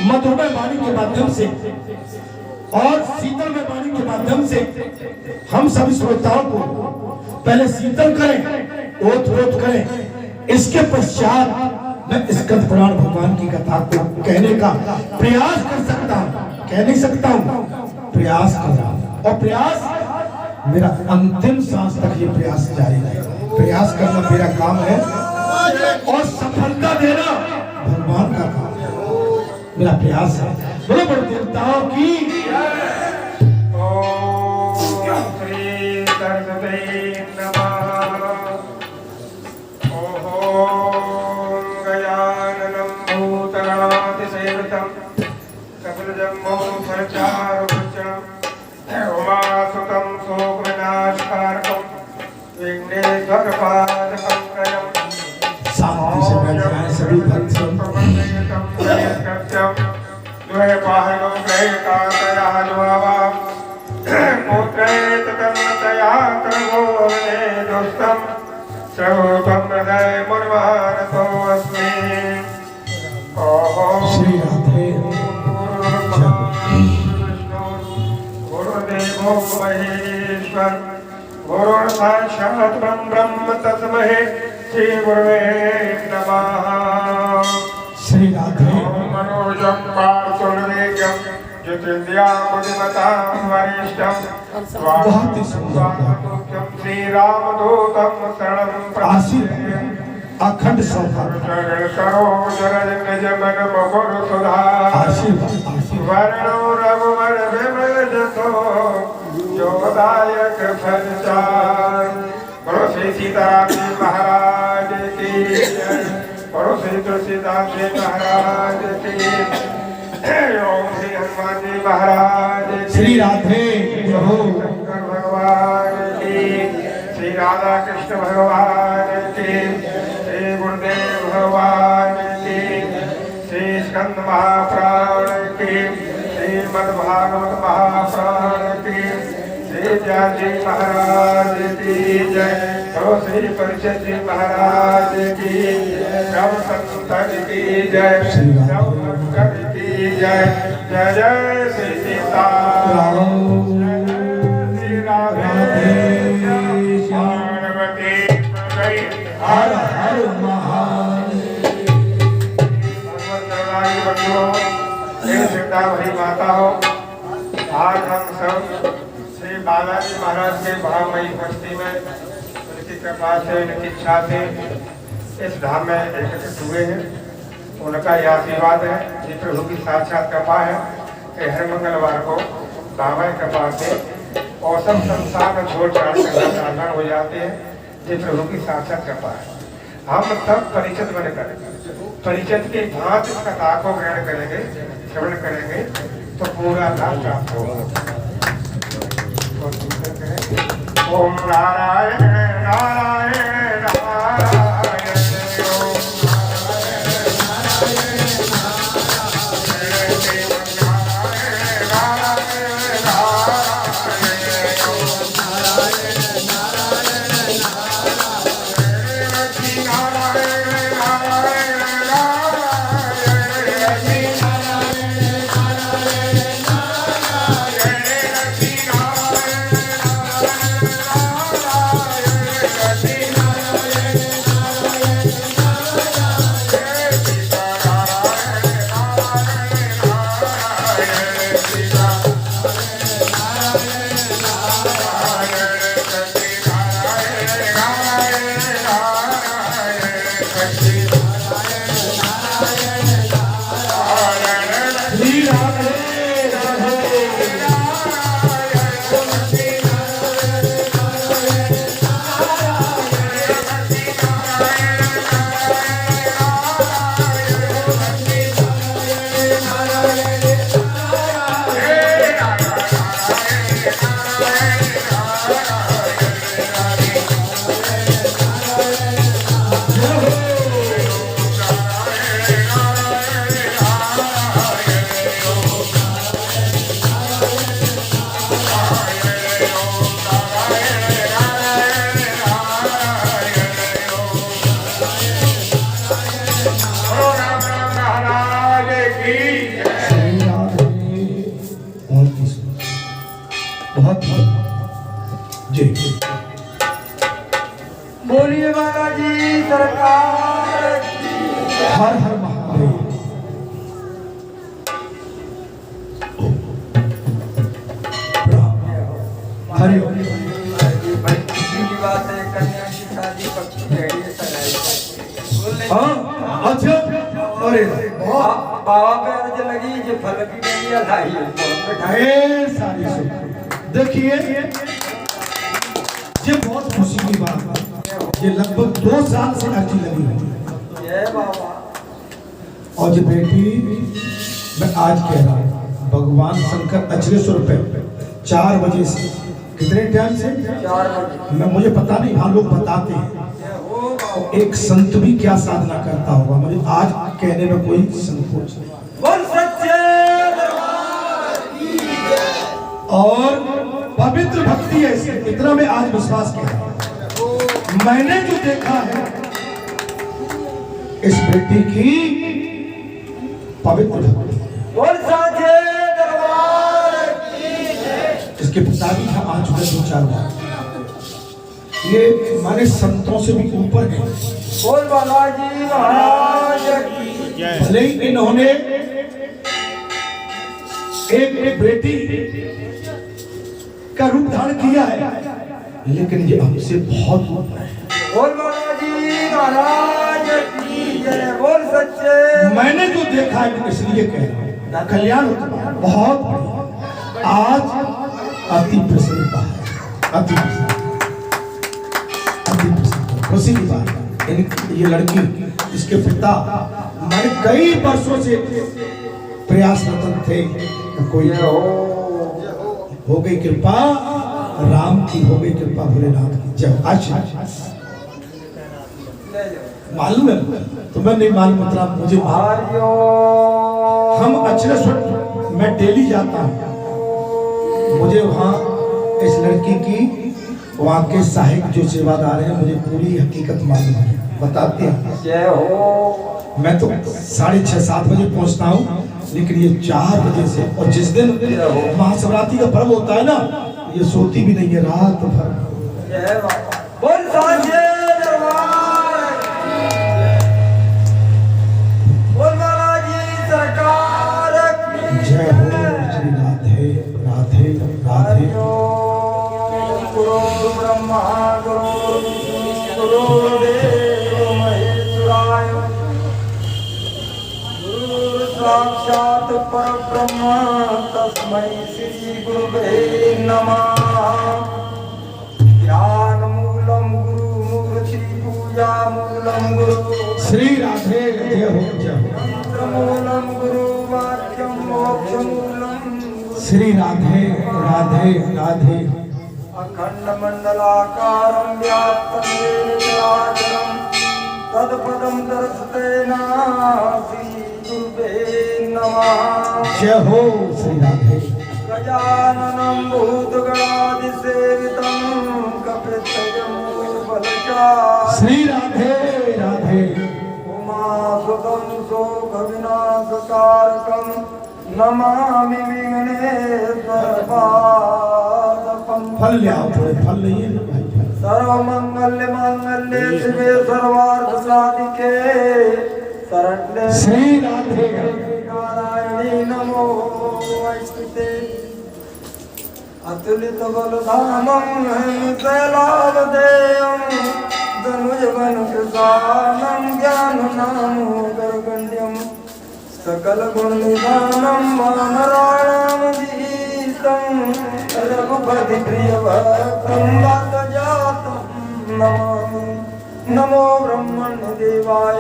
मधुमय वाणी के माध्यम से और शीतलमय वाणी के माध्यम से हम सभी श्रोताओं को पहले शीतल करें, ओत प्रोत करें। इसके पश्चात मैं स्कंद पुराण भगवान की कथा को कहने का प्रयास कर सकता हूँ। कह नहीं सकता हूँ, प्रयास कर रहा हूँ, और प्रयास मेरा अंतिम सांस तक ये प्रयास जारी रहेगा। प्रयास करना मेरा काम है और सफलता देना भगवान का काम है, मेरा प्रयास है। बोलो बड़े देवताओं की ओम श्री सरस्वती नमः। ओम गजाननं भूतगणातिसेवितं सकलजम्बो फलचारुभक्षणं उमासुतं शोकविनाशकारकं विघ्नेश्वरपादपङ्कजं शांति से बैठ जाएं सभी भक्त। श्री राधे गुरुदेवो महेश्वर गुरु साक्षात् ब्रह्म तस्मै श्री गुरुवे नमः। श्री राधे मनोजं पार्थुर्वेगं ज्योतिर्दियां बुद्धिमतां वरिष्ठं बहुत ही सुंदर श्री रामदूतं शरणं आशीर्वाद अखंड सौभाग्य शरण करो जरज निज मन मुकुर सुधार आशीर्वाद वर्णो रघुवर विमल जसो जोदायक फलचार। बोलो श्री सीताराम जी महाराज की जय। बोलो श्री तुलसीदास जी महाराज की। ओम श्री हनुमान जी महाराज की। श्री राधे प्रभु शंकर भगवान की। श्री राधा कृष्ण भगवान की। श्री गुरुदेव भगवान की। श्री स्कंद महाप्राण की। श्रीमद्भागवत महाप्राण की। श्री व्यास जी महाराज की जय। तो श्री परिषद जी महाराज की सब संतन की जय। सब भक्तन की जय। जय जय श्री सीताराम। श्री राधे पार्वती हर हर महादेव। भगवत बंधुओं, श्रद्धा भरी माता हो, आज हम सब श्री बालाजी महाराज के भावमयी बस्ती में उनकी कृपा से उनकी इच्छा से इस धाम में एकत्रित हुए हैं। उनका यह आशीर्वाद है कि प्रभु की साक्षात कृपा है कि हर मंगलवार को बाबा की कृपा से औसम संसार में छोड़ छाड़ करना साधन हो जाते हैं। ये प्रभु की साक्षात कृपा है। हम सब परिचित बनकर परिचित की भांति इस कथा को ग्रहण करेंगे, श्रवण करेंगे तो पूरा लाभ प्राप्त होगा। ओम नारायण नारायण नारायण ओम हर हर महादेव। हरि ओम। बात है, कन्या की शादी पक्की है, ये सगाई। हाँ अच्छा। अरे बाबा पे अर्ज लगी जे फल की डलिया लाई ढेर सारी सुख। देखिए ये बहुत खुशी की बात है, ये लगभग 2 साल से अर्जी लगी हुई है। जय बाबा। और ये बेटी मैं आज कह रहा हूँ, भगवान शंकर अचलेश्वर पे 4 बजे से कितने टाइम से 4 बजे मैं मुझे पता नहीं, हाँ लोग बताते हैं एक संत भी क्या साधना करता होगा, मुझे आज कहने में कोई संकोच नहीं। बोल सच्चे और पवित्र भक्ति है इसकी, इतना मैं आज विश्वास किया। मैंने जो देखा है इस बेटी की पवित्र भक्ति, बोल सच्चे दरबार की जय। इसके पिता भी था आ चुके 2-4 बार, ये हमारे संतों से भी ऊपर है। बोल बालाजी महाराज की जय। भले ही इन्होंने एक बेटी का रूप धारण किया है, लेकिन ये हमसे बहुत ऊपर है। बोल बालाजी महाराज की जय। बोल सच्चे। मैंने जो देखा है इसलिए कह रहा हूं, कल्याण होता है बहुत बढ़िया। आज अति प्रसन्नता है, अति प्रसन्नता, खुशी की बात है। ये लड़की, इसके पिता हमारे कई वर्षों से प्रयासरत थे, कोई हो गई कृपा राम की, हो गई कृपा भोलेनाथ की। जब आज मालूम है तुम्हें नहीं मालूम उतना मुझे हम अचलेश्वर मैं डेली जाता हूँ, मुझे वहाँ इस लड़की की वहाँ के सहायक जो सेवादार हैं मुझे पूरी हकीकत मालूम है, बताते हैं। जय हो। मैं तो 6:30-7 बजे पहुँचता हूँ, लेकिन ये 4 बजे से, और जिस दिन महाशिवरात्रि का पर्व होता है ना, ये सोती भी नहीं है रात भर। जय बाबा। बोल साझे दरबार की जय। बोल बालाजी सरकार की जय हो। श्री राधे राधे राधे। गुरु ब्रह्मा गुरु गुरुदेव महेश्वराय, गुरु साक्षात परब्रह्म तस्मै श्री गुरुवे नमः। ज्ञान मूलम गुरु मूर्ति पूजा मूलम गुरु, श्री राधे जय हो। जय हो। मंत्र मूलम गुरु वाक्यम मोक्ष मूलम, श्री राधे राधे राधे। अखंड मंडलाकारं व्याप्तं येन चराचरं तत्पदं दर्शतेन श्री गुरुवे नमः। जय हो। श्री राधे। गजाननं भूतगणादिसेवितं कपित्थजम्बूफलचारि, श्री राधे राधे। उमासुतं शोकविनाशकारकं नमामि विघ्नेश्वरपादपं। फल ले आओ, थोड़े फल नहीं है भाई। सर्वमंगल्य मांगल्ये शिवे सर्वार्थ साधिके शरण्ये श्री राधे। नारायणी नमोस्तुते। अतुलित बलधामं शैलावदेयं धनुजवन कृशानं ज्ञाननामोदरगण्यं सकल गुण निधानं वानराणामधीशं रघुपति प्रिय भक्तं वातजातं नमामि। नमो ब्रह्मण्य देवाय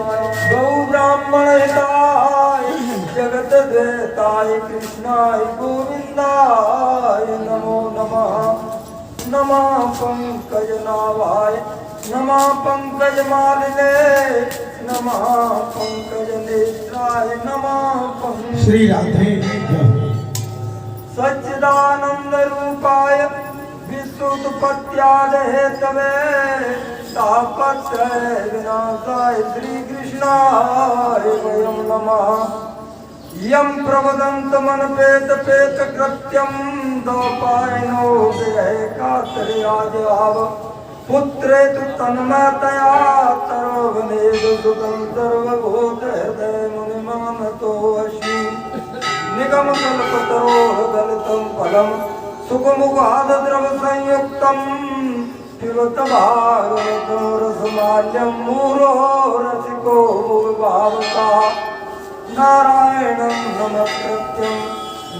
गौ ब्राह्मण हिताय जगत द्वैताय कृष्णाय गोविंदाय नमो नमः। नमः पंकज नाभाय नमः पंकज मालिने नमः पंकज नेत्राय नमः श्री राधे। सच्चिदानंद रूपाय विश्वोत्पत्त्यादि हेतवे तापत्रय विनाशाय श्री कृष्णाय वयं नमः। यं प्रवदन्तमनपेत पेत कृत्यं दोपायनो विरह कातर्याजाव पुत्रे तु तन्मयतया तरोगनेदु सुतं सर्वभूत हृदय मुनिमानतो अस्मि निगम कल्पतरोः गलितं फलं सुखमुखादद्रव संयुक्तं पिबत भागवतं रसमाल्यं मूरो रसिको मुखभावता नारायणं नमस्कृत्यं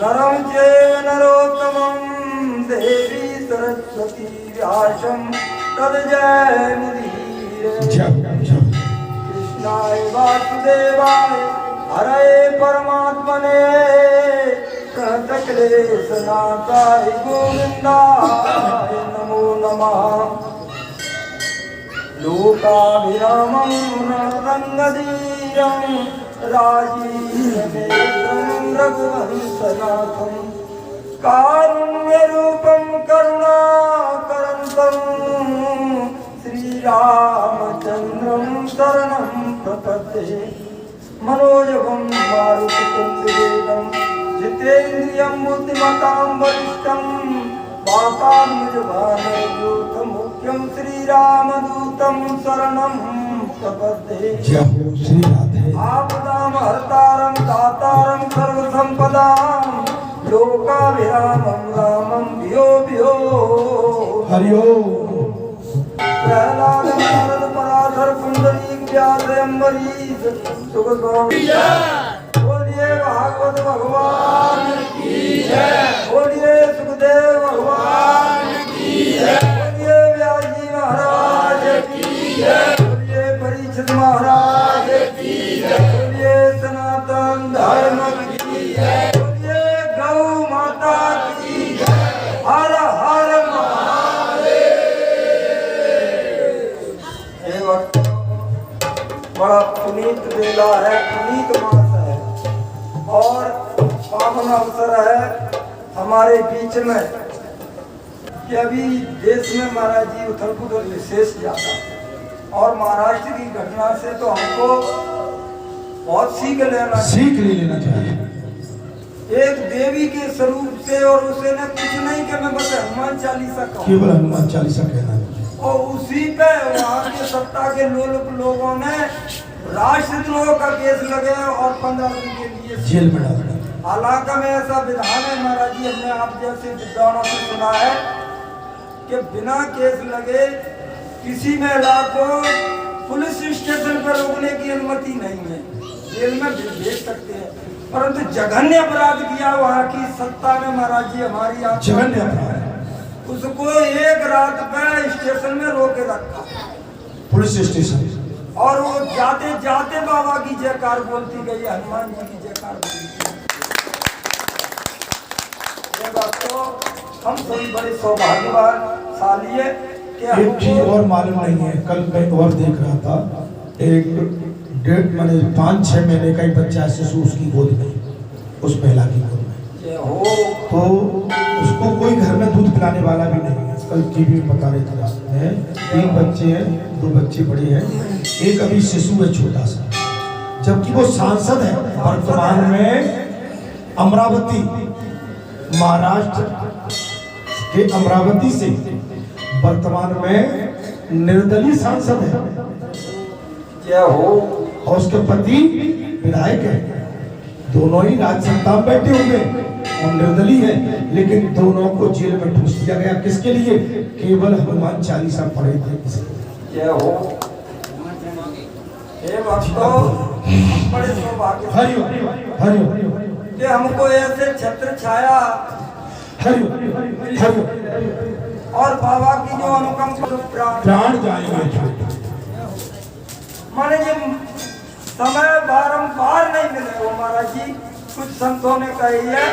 नरं चैव नरोत्तमं देवी सरस्वती व्यासं तद्जय मुदीरये कृष्णाय वासुदेवाय हरे परमात्मने प्रणतक्लेशनाथाय गोविन्दाय नमो नमः लोकाभिरामं रणरङ्गधीरं राजीवनेत्रं रघुवंशनाथं कारुण्यरूपं करुणाकरन्तं श्रीरामचन्द्रं शरणं प्रपद्ये मनोजवं मारुततुल्यवेगं जितेन्द्रियं बुद्धिमतां वरिष्ठं वातात्मजभानयुतमुख्यं श्रीरामदूतं शरणं प्रपद्ये आपदां हर्तारं दातारं सर्वसम्पदां लोकाभिरामं रामं भियो भियो हरि ओम। प्रहलाद नारद पराशर पुंडरीक व्यास अम्बरीश सुखगौरी बोलिए भागवत भगवान की जय, बोलिए सुखदेव भगवान की जय, बोलिए व्यास जी महाराज की जय, बोलिए परीक्षित महाराज की जय, बोलिए सनातन धर्म की जय, बोलिए गौ माता की जय, हर हर बड़ा पुनीत बेला है, पुनीत मास है और पावन अवसर है हमारे बीच में कि अभी देश में महाराज जी उथल पुथल विशेष ज्यादा और महाराष्ट्र की घटना से तो हमको बहुत सीख लेना चाहिए। एक देवी के स्वरूप से और उसे ने कुछ नहीं कि मैं बस हनुमान चालीसा कहूँ, केवल हनुमान चालीसा कहना है। और उसी पे वहाँ के सत्ता के लोगों ने राष्ट्रद्रोह का केस लगे और 15 दिन के लिए जेल में डाल दिया। हालांकि में ऐसा विधान है महाराज जी, हमने आप जैसे विद्वानों से सुना है कि बिना केस लगे किसी महिला को पुलिस स्टेशन पर रोकने की अनुमति नहीं है, जेल में भेज सकते हैं, परंतु जघन्य अपराध किया वहाँ की सत्ता ने महाराज जी हमारी जघन्य अपराध, उसको एक रात पे स्टेशन में रोके रखा पुलिस स्टेशन, और वो जाते जाते बाबा की जयकार बोलती गई, हनुमान जी की जयकार बोलती गई। ये बात तो हम सभी बड़े सौभाग्यशाली है कि एक चीज और मालूम नहीं है। कल मैं और देख रहा था, एक 5-6 महीने का ही बच्चा शिशु उसकी गोद में, उस महिला की गोद में, तो उसको कोई घर में दूध पिलाने वाला भी नहीं है। कल टीवी में बता रहे थे रात में, 3 बच्चे हैं, 2 बच्चे बड़े हैं, एक अभी शिशु है छोटा सा, जबकि वो सांसद है वर्तमान में अमरावती, महाराष्ट्र के अमरावती से वर्तमान में निर्दलीय सांसद है। क्या हो, और उसके पति विधायक है, दोनों ही राज्यसभा में बैठे हुए और निर्दलीय है, लेकिन दोनों को जेल में ठूस दिया गया। किसके लिए? केवल हनुमान चालीसा पढ़े थे। क्या हो, हे भक्तों, बड़े सौभाग्य हरिओम हरिओम कि हमको ऐसे छत्र छाया हरिओम हरिओम और बाबा की जो अनुकंपा प्राण जाएंगे। माने ये समय बारंबार नहीं मिले वो महाराज जी। कुछ संतों ने कही है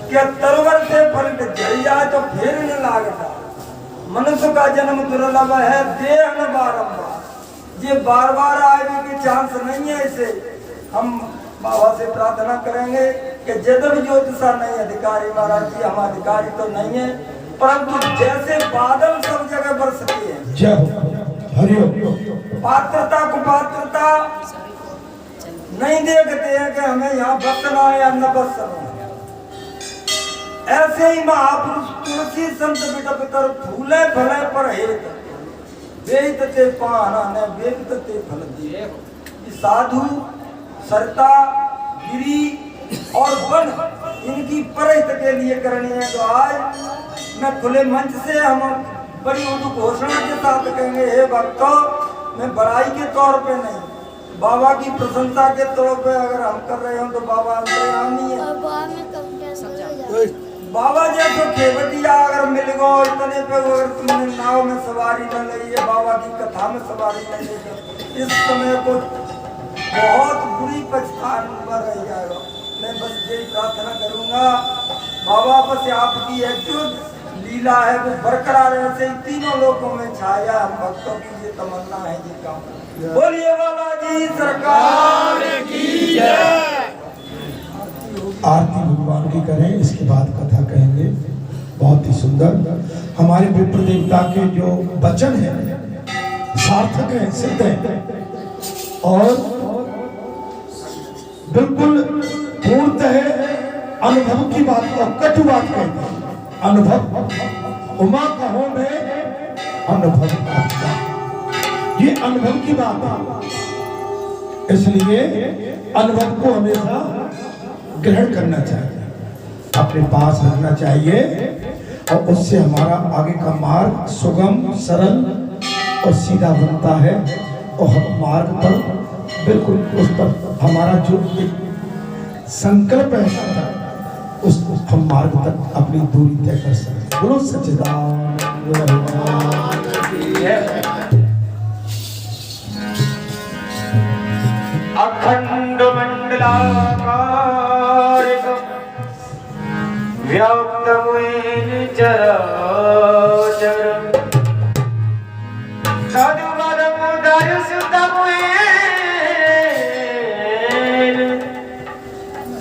कि तरवर से फल जल जाए तो फिर न लागता, मनुष्य का जन्म दुर्लभ है, देह न बारंबार, ये बार बार आने की चांस नहीं है। इसे हम बाबा से प्रार्थना करेंगे कि जदव ज्योतिषा नहीं अधिकारी महाराज जी, हम अधिकारी तो नहीं है, परंतु जैसे बादल सब जगह बरसते हैं, पात्रता को पात्रता नहीं देखते हैं कि हमें यहाँ बसना है या न बसना है। ऐसे ही महापुरुष तुलसी संत बिटप तर फूले फले पर हेत वेद ते पाना ने वेद ते फल दिए। साधु सरता गिरी और वन इनकी परहित के लिए करनी है। तो आज मैं खुले मंच से हम बड़ी उदु घोषणा के साथ कहेंगे, हे भक्तों, मैं बड़ाई के तौर पे नहीं, बाबा की प्रशंसा के तौर पे अगर हम कर रहे हो तो बाबा अंतर्यामी है। बाबा जैसे खेवटिया अगर मिल गो इतने पे, अगर तुमने नाव में सवारी न ली है, बाबा की कथा में सवारी न ली है, इस समय को बहुत बुरी पछतान रह जाएगा। मैं बस यही प्रार्थना करूंगा, बाबा बस आपकी है जो लीला है वो बरकरार ऐसे ही तीनों लोगों में छाया। हम भक्तों की ये तमन्ना है जी का। बोलिए बालाजी सरकार की जय। आरती भगवान की करें, इसके बाद कथा कहेंगे। बहुत ही सुंदर हमारे विप्र देवता के जो वचन है सार्थक है, सिद्ध है और बिल्कुल पूर्णतः अनुभव की बात और कटु बात कहते हैं। अनुभव उमा कहो में अनुभव, ये अनुभव की बात है, इसलिए अनुभव को हमेशा ग्रहण करना चाहिए, अपने पास रखना चाहिए और उससे हमारा आगे का मार्ग सुगम सरल और सीधा बनता है और हम मार्ग पर बिल्कुल उस पर हमारा जो एक संकल्प है उस हम मार्ग तक अपनी दूरी तय कर सकते। बोलो सच्चिदानंद भगवान की जय। अखंड मंडलाकार व्याप्तमुएन चराचर तद्वदमुदर सुतमुएन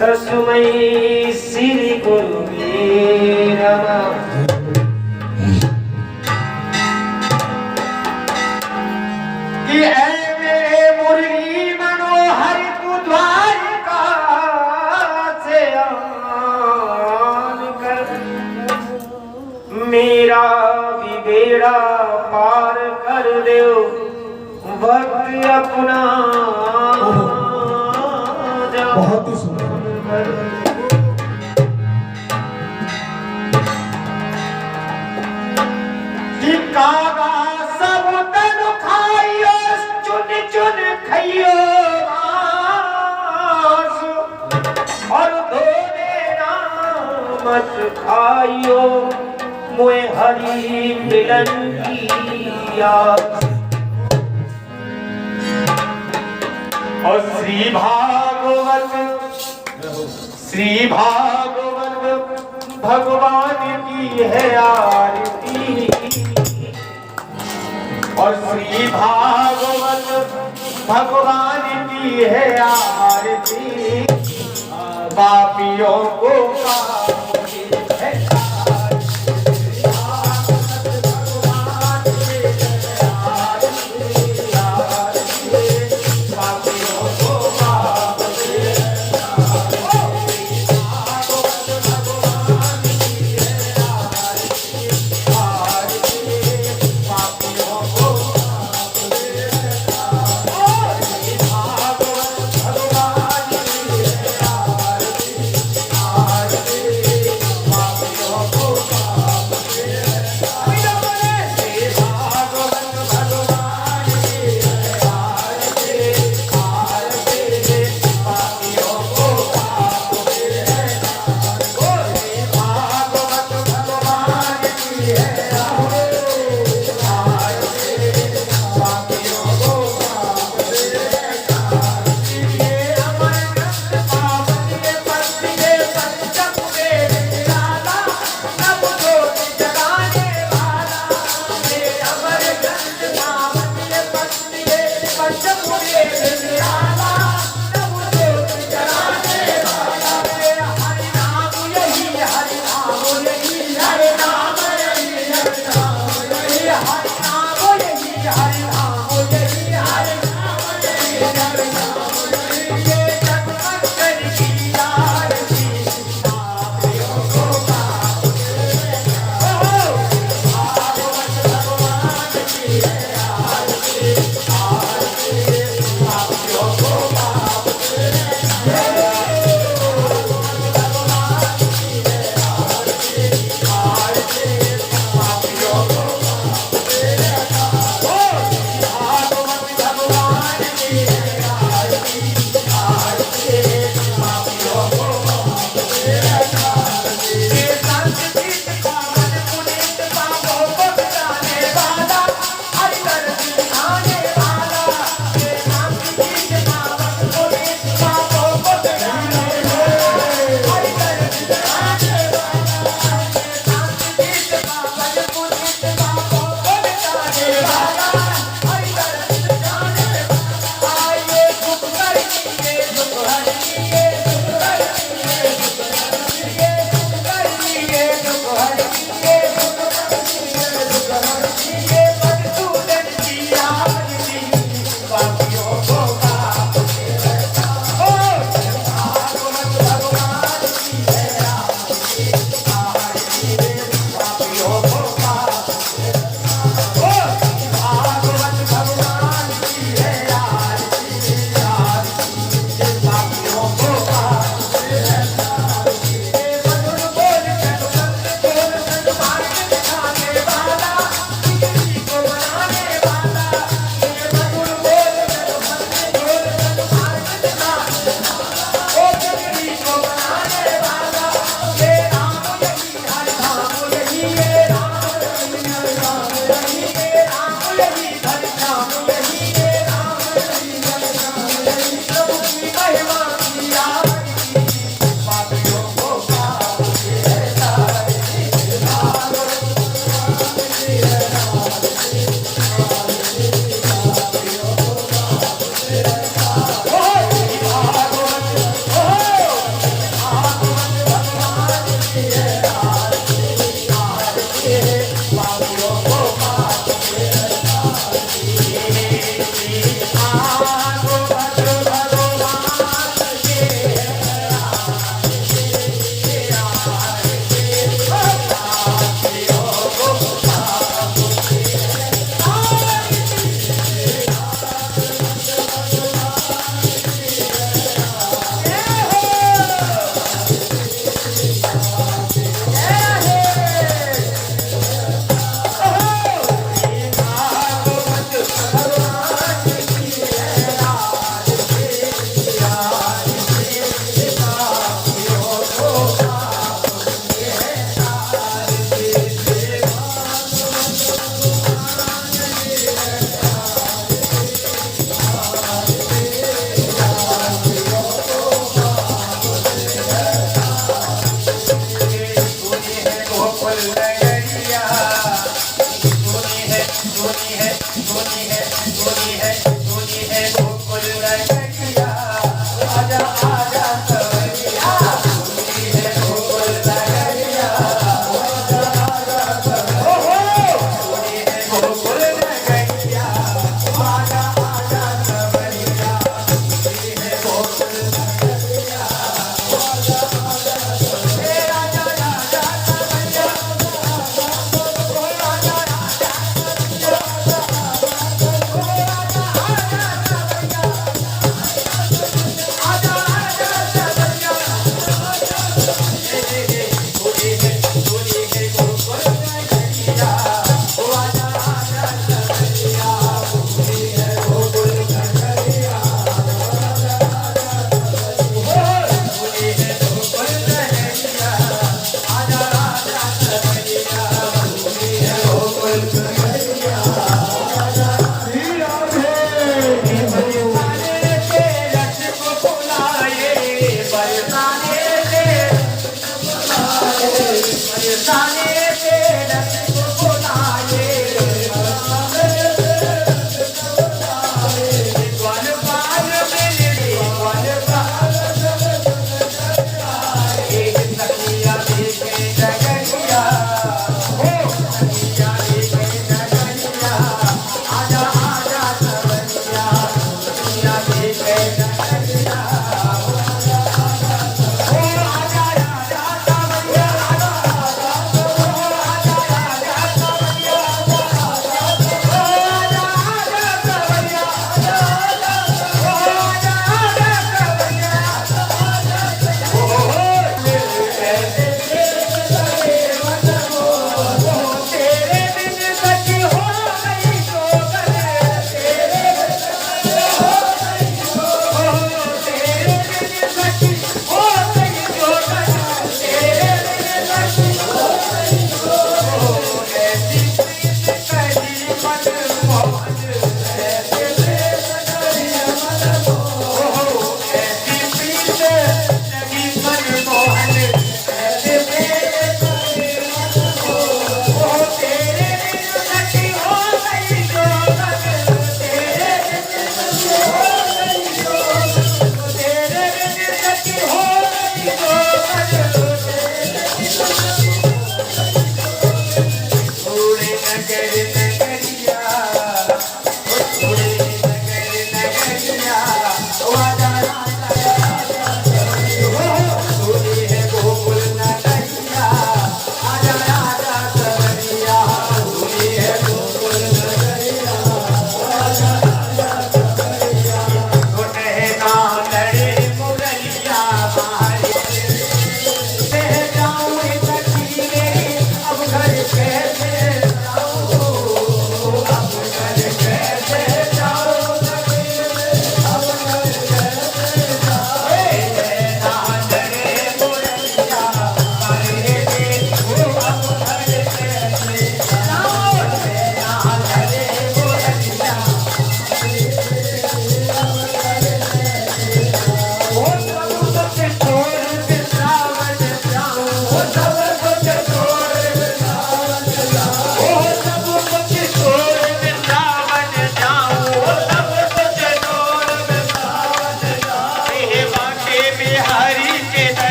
तस्मै श्री गुरुवे नमः। कि ऐ मेरे मुरली मनोहर तू द्वारिका से आन कर मेरा भी बेड़ा पार कर दे भक्त अपना। बहुत ही सुंदर कि कागा सब तन खाइयो चुन चुन खाइयो मांस और धोने ना मत खाइयो मुए हरि मिलन की आस। और श्री भागवत भगवान की है आरती और श्री भागवत भगवान की है आरती पापियों को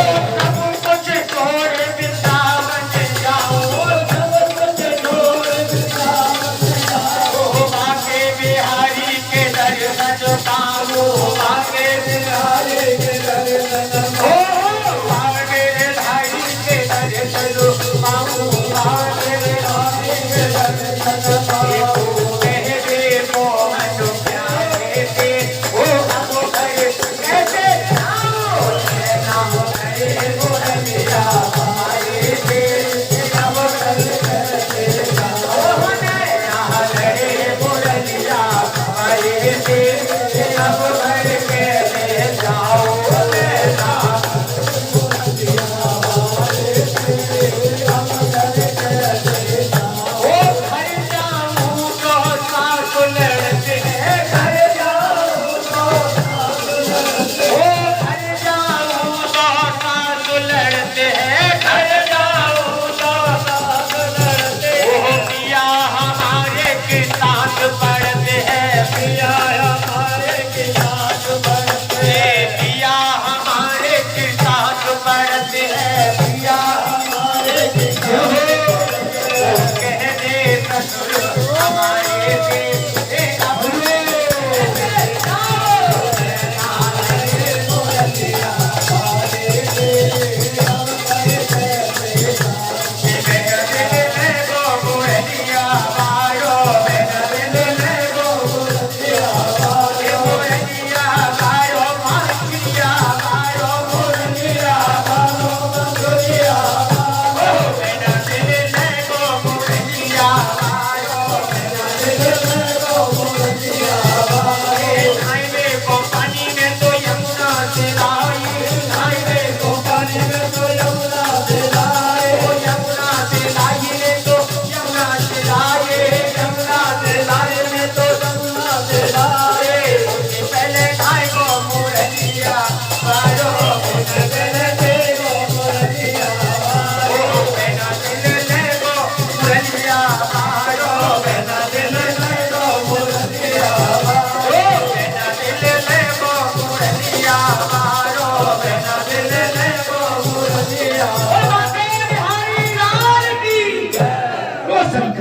सब कुछ छोड़ वृंदावन जाऊं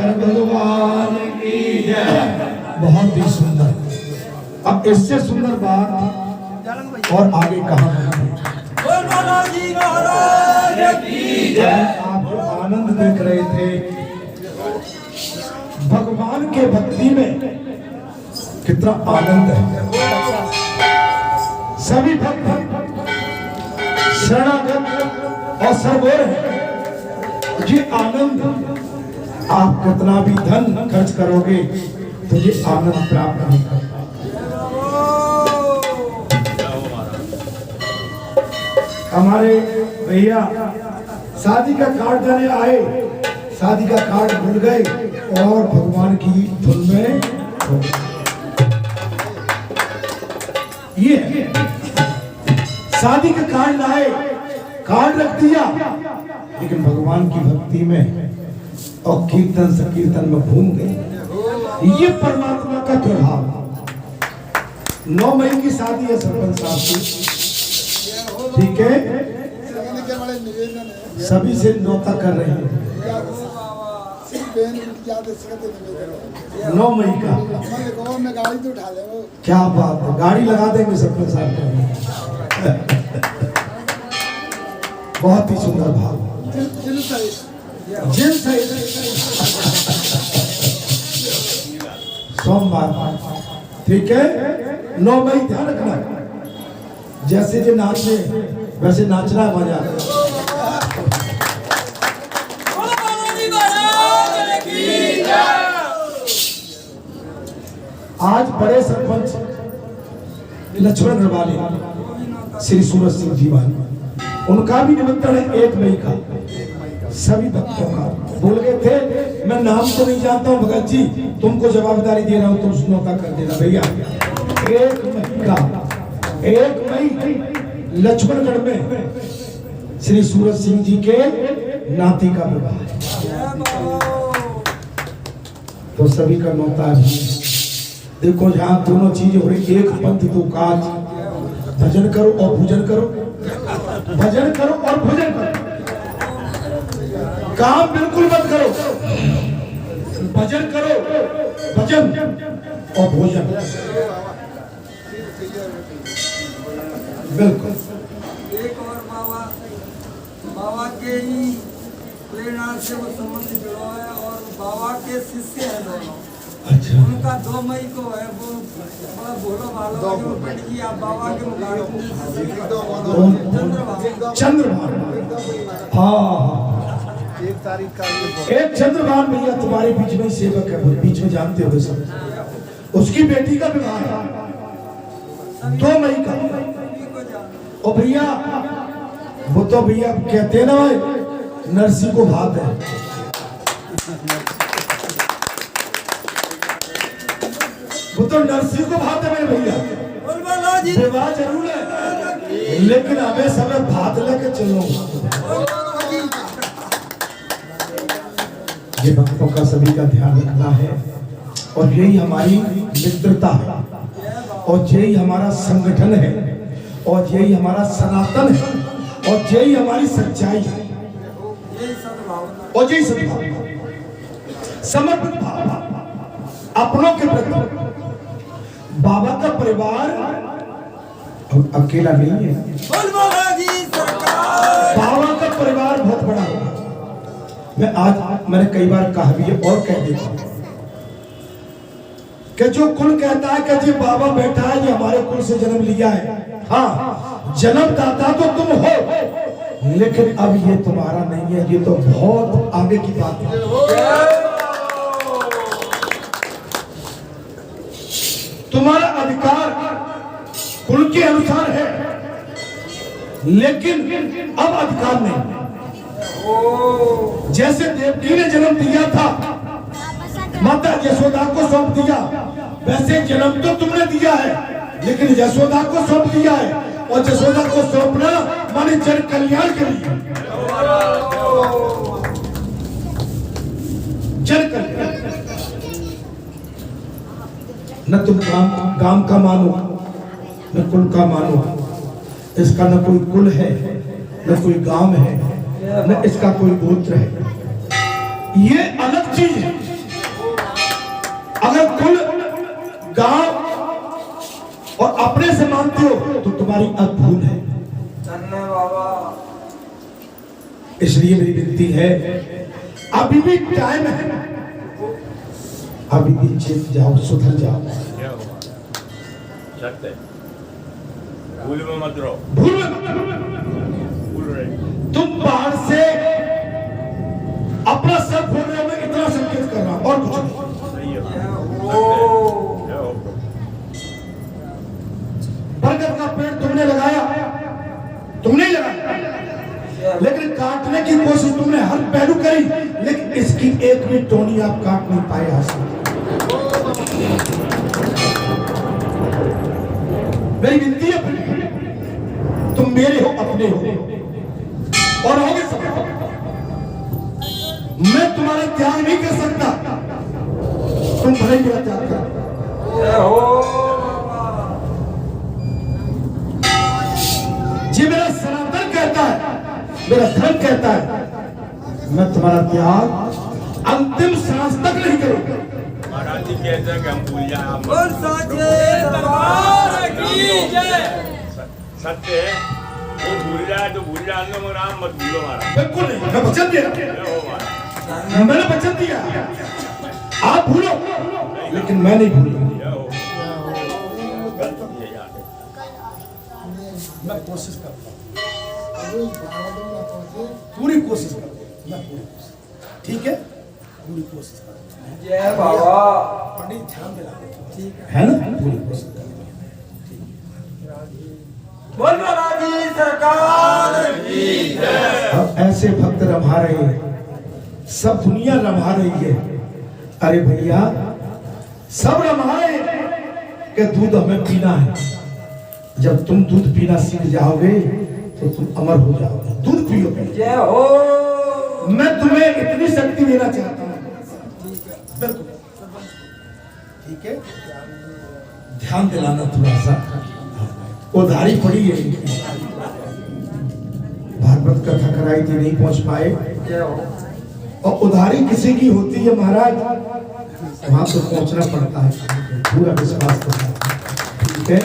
शंकर भगवान की जय। बहुत ही सुंदर। अब इससे सुंदर बात और आगे कहा आप जो आनंद देख रहे थे भगवान के भक्ति में, कितना आनंद है। सभी भक्त शरणागत और सर्वोर है। ये आनंद आप कितना भी धन खर्च करोगे तो ये आनंद प्राप्त नहीं कर पाओगे। हमारे भैया शादी का कार्ड देने आए, शादी का कार्ड भूल गए और भगवान की धुन में हो गए। ये है। शादी का कार्ड लाए, कार्ड रख दिया, लेकिन भगवान की भक्ति में और कीर्तन संकीर्तन में घूम गए। ये परमात्मा का त्योहार। 9 मई की शादी है सरपंच साहब की, ठीक है। सभी से न्योता कर रहे हैं 9 मई का। गाड़ी तो उठा ले। क्या बात है, गाड़ी लगा देंगे सरपंच साहब। बहुत ही सुंदर भाव। जिन सही सोमवार, ठीक है। 9 मई ध्यान रखना। जैसे जो नाचे वैसे नाचना मजा। आज बड़े सरपंच लक्ष्मण गढ़वाली श्री सूरज सिंह जी वाली, उनका भी निमंत्रण है 1 मई का। सभी भक्तों का बोल गए थे, मैं नाम तो नहीं जानता हूँ भगत जी, तुमको जवाबदारी दे रहा हूँ, तुम सुनौता कर देना भैया। 1 मई का, 1 मई लक्ष्मणगढ़ में श्री सूरज सिंह जी के नाती का विवाह है। तो सभी का न्योता है। देखो जहाँ दोनों चीजें हो रही, एक पंथ दो काज, भजन करो और भोजन करो, भजन करो और भोजन करो। काम बिल्कुल मत करो, भजन करो, भजन और भोजन बिल्कुल। एक और बाबा के ही प्रेरणा से वो संबंध जुड़ा है और बाबा के शिष्य हैं दोनों। अच्छा। उनका 2 मई को है, वो बड़ा भोला भाला जो लड़की आप बाबा के मुकाबले चंद्रभान। हाँ, 1 तारीख का एक चंद्रभान भैया तुम्हारे बीच में सेवक है, बीच में जानते हो सब। उसकी बेटी का विवाह है 2 मई का। ओ भैया, वो तो भैया कहते हैं ना भाई, नरसी को भात है। वो तो नरसी को भात है मेरे भैया। विवाह जरूर है, लेकिन हमें समय भात लेके चलो। ये भक्तों का सभी का ध्यान रखना है, और यही हमारी मित्रता है, और यही हमारा संगठन है, और यही हमारा सनातन है, और यही हमारी सच्चाई है, और यही सद्भाव, समर्पित भाव अपनों के प्रति। बाबा का परिवार अकेला नहीं है, बाबा का परिवार बहुत बड़ा है। मैंने कई बार कहा भी है और कह देता हूं कि जो कुल कहता है कि जी बाबा बैठा है, ये हमारे कुल से जन्म लिया है। हाँ, जन्मदाता तो तुम हो, लेकिन अब ये तुम्हारा नहीं है, ये तो बहुत आगे की बात है। तुम्हारा अधिकार कुल के अनुसार है, लेकिन अब अधिकार नहीं। जैसे देवकी ने जन्म दिया था, माता यशोदा को सौंप दिया, वैसे जन्म तो तुमने दिया है, लेकिन यशोदा को सौंप दिया है, और यशोदा को सौंपना माने जन कल्याण के लिए, जन कल्याण। न तुम गांव का मानो, न कुल का मानो। इसका न कोई कुल है, न कोई गांव है, न इसका कोई गोत्र है। ये अलग चीज है। अगर कुल गांव और अपने से मानते हो तो तुम्हारी अद्भुत है। धन्य बाबा। इसलिए मेरी विनती है, अभी भी टाइम है, अभी भी चेत जाओ, सुधर जाओ। भूल में मत रहो, भूल भूल रहे तुम बाहर से अपना सर फोड़ रहे हो, मैं इतना संकेत कर रहा हूं और कुछ नहीं। सही है। बरगद का पेड़ तुमने लगाया, तुमने ही लगाया, लेकिन काटने की कोशिश तुमने हर पहलू करी, लेकिन इसकी एक भी टोनी आप काट नहीं पाए हासिल। मेरी विनती है, तुम मेरे हो, अपने हो और होगे सब। मैं तुम्हारा त्याग नहीं कर सकता, तुम भले मेरा त्याग करो। ये मेरा सनातन कहता है, मेरा धर्म कहता है, मैं तुम्हारा त्याग अंतिम सांस तक नहीं करूंगा। महाराज जी कहते हैं कि हम भूल जाए, हम बोल साचे दरबार की जय। सत्य है, वो भूल जाए तो भूल जाए, मगर राम मत भूलो महाराज। बिल्कुल नहीं, मैं वचन दिया, हो महाराज, मैंने वचन दिया, आप भूलो लेकिन मैं नहीं भूलूंगा। मैं कोशिश करता हूँ, पूरी कोशिश करता हूँ, मैं पूरी कोशिश, ठीक है, पूरी कोशिश करता हूँ। जय बाबा। पंडित ध्यान दिला है ना, पूरी कोशिश करता हूँ। बोल महाराज जी सरकार की जय। अब ऐसे भक्त रभा रहे हैं, सब दुनिया रभा रही है। अरे भैया, सब रभा रहे हैं कि दूध हमें पीना है। जब तुम दूध पीना सीख जाओगे तो तुम अमर हो जाओगे। दूध पियो। जय हो। मैं तुम्हें इतनी शक्ति देना चाहता हूँ, बिल्कुल ठीक है, ध्यान दिलाना थोड़ा सा। उधारी पड़ी है, भागवत कथा कराई थी, नहीं पहुंच पाए। जय हो। और उधारी किसी की होती है महाराज, वहां तो पहुंचना पड़ता है, पूरा विश्वास करता है, ठीक है।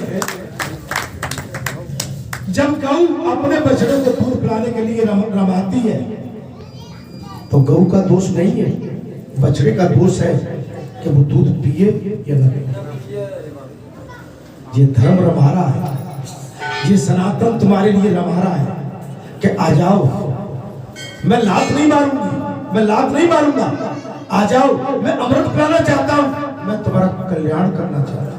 जब गऊ अपने बछड़े को दूध पिलाने के लिए रमाती है तो गऊ का दोष नहीं है, बछड़े का दोष है कि वो दूध पिए या न पिए। ये धर्म रमा रहा है, ये सनातन तुम्हारे लिए रमा रहा है कि आ जाओ, मैं लात नहीं मारूंगी, मैं लात नहीं मारूंगा, आ जाओ, मैं अमृत पिलाना चाहता हूं, मैं तुम्हारा कल्याण करना चाहता हूं।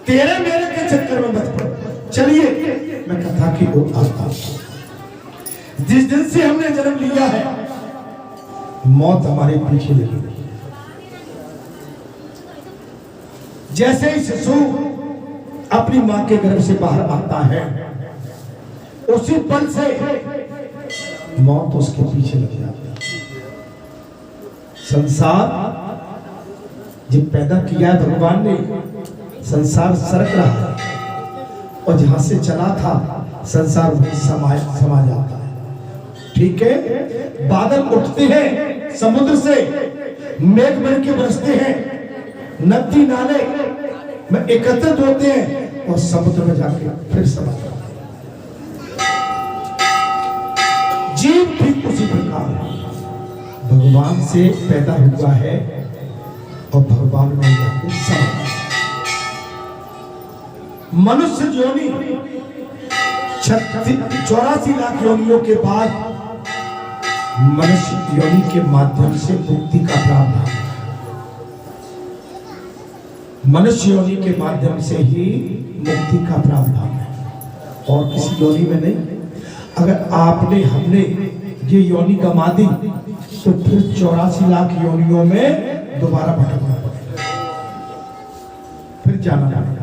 तेरे मेरे के चक्कर में मत पड़ो। चलिए मैं कथा की ओर आता हूं। जिस दिन से हमने जन्म लिया है, मौत हमारे पीछे लगी। जैसे ही शिशु अपनी मां के गर्भ से बाहर आता है, उसी पल से मौत उसके पीछे लग जाती है। संसार जब पैदा किया है भगवान ने, संसार सरक रहा है और जहां से चला था संसार वहीं समा जाता है, ठीक है। बादल उठते हैं समुद्र से, मेघ बन के बरसते हैं, नदी नाले में एकत्रित होते हैं और समुद्र में जाके फिर समा जाते हैं। जीव ठीक उसी प्रकार भगवान से पैदा हुआ है और भगवान में जाके समा। मनुष्य योनि 84 लाख योनियों के बाद मनुष्य योनि के माध्यम से मुक्ति का प्रावधान है। मनुष्य योनि के माध्यम से ही मुक्ति का प्रावधान है और किसी योनि में नहीं। अगर आपने हमने ये योनि गंवा दी तो फिर 84 लाख योनियों में दोबारा भटकना पड़ेगा, फिर जाना पड़ेगा।